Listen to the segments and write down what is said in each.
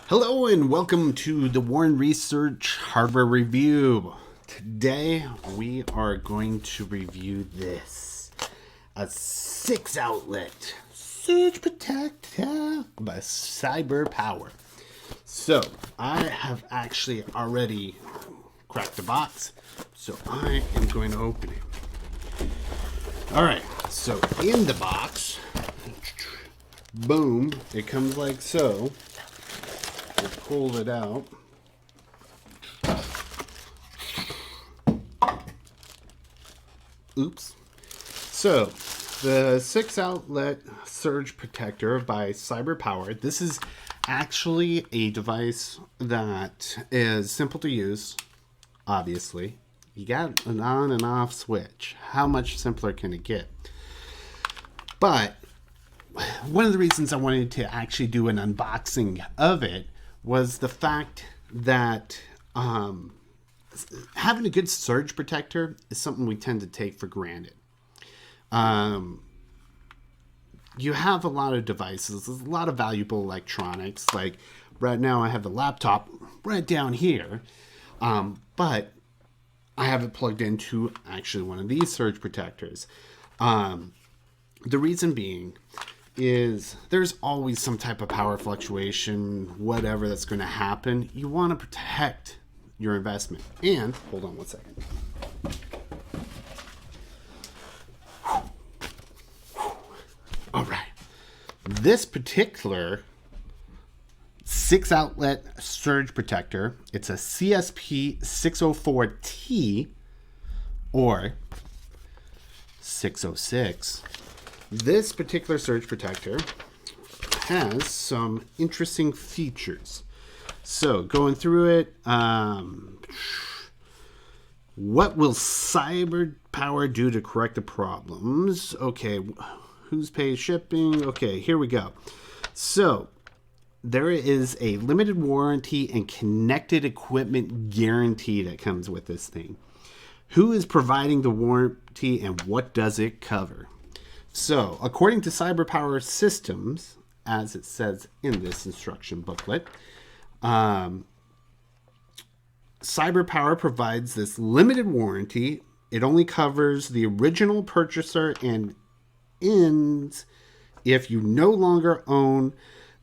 Hello and welcome to the Warren Research Hardware Review. Today we are going to review this. A 6-outlet surge protector by CyberPower. So I have actually already cracked the box, so I am going to open it. Alright, so in the box, boom, it comes like so. We'll pull it out. Oops. So, the 6-outlet surge protector by CyberPower. This is actually a device that is simple to use, obviously. You got an on and off switch. How much simpler can it get? But one of the reasons I wanted to actually do an unboxing of it was the fact that having a good surge protector is something we tend to take for granted. You have a lot of devices, there's a lot of valuable electronics. Like right now I have the laptop right down here, but I have it plugged into actually one of these surge protectors. The reason being is there's always some type of power fluctuation, whatever that's going to happen. You want to protect your investment. And, hold on one second. All right. This particular 6-outlet surge protector, it's a CSP 604T or 606. This particular surge protector has some interesting features. So going through it, what will CyberPower do to correct the problems? Okay, who's pays shipping? Okay, here we go. So there is a limited warranty and connected equipment guarantee that comes with this thing. Who is providing the warranty and what does it cover? So, according to CyberPower Systems, as it says in this instruction booklet, CyberPower provides this limited warranty. It only covers the original purchaser and ends if you no longer own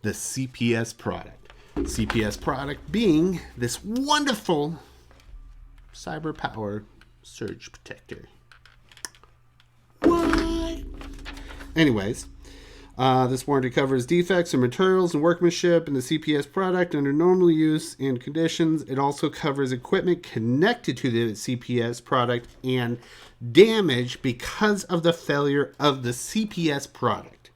the CPS product. CPS product being this wonderful CyberPower surge protector. Anyways, this warranty covers defects in materials and workmanship in the CPS product under normal use and conditions. It also covers equipment connected to the CPS product and damage because of the failure of the CPS product.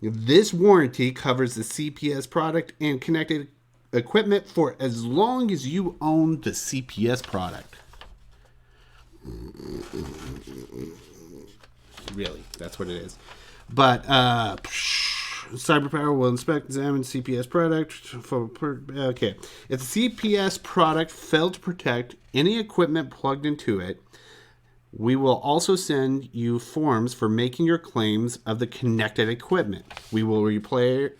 This warranty covers the CPS product and connected equipment for as long as you own the CPS product. Really, that's what it is. But CyberPower will inspect, examine CPS product. Okay, if the CPS product failed to protect any equipment plugged into it, we will also send you forms for making your claims of the connected equipment. We will repair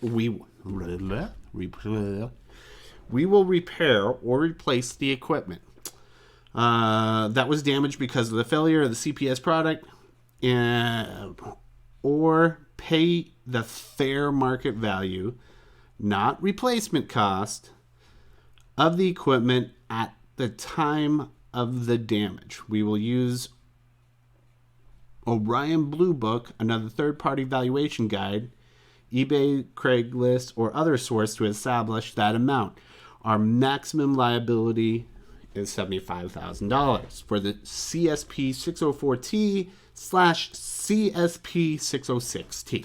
or replace the equipment that was damaged because of the failure of the CPS product. Or pay the fair market value, not replacement cost, of the equipment at the time of the damage. We will use Orion Blue Book, another third-party valuation guide, eBay, Craigslist, or other source to establish that amount. Our maximum liability is $75,000 for the CSP 604T / CSP 606T.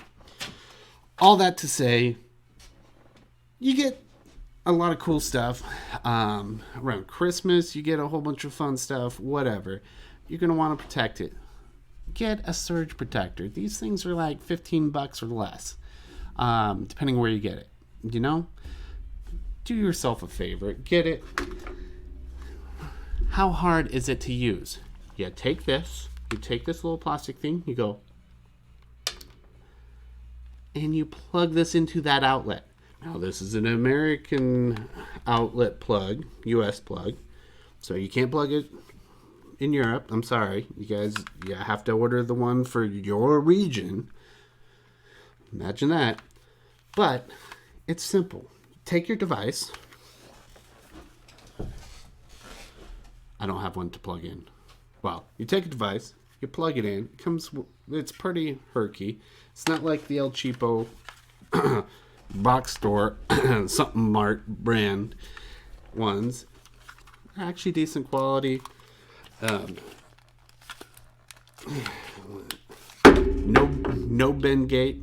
All that to say, you get a lot of cool stuff. Around Christmas, you get a whole bunch of fun stuff, whatever. You're going to want to protect it. Get a surge protector. These things are like $15 or less, depending where you get it. You know? Do yourself a favor. Get it. How hard is it to use? You take this little plastic thing, you go, and you plug this into that outlet. Now this is an American outlet plug, US plug, so you can't plug it in Europe. I'm sorry, you guys. You have to order the one for your region. Imagine that. But it's simple. Take your device. I don't have one to plug in. Well, you take a device, you plug it in. It's pretty herky. It's not like the El Cheapo box store, something Mart brand ones. Actually decent quality. No bend gate,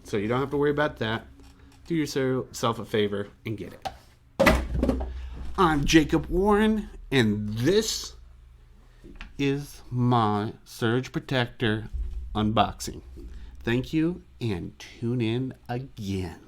so you don't have to worry about that. Do yourself a favor and get it. I'm Jacob Warren, and this is my Surge Protector unboxing. Thank you, and tune in again.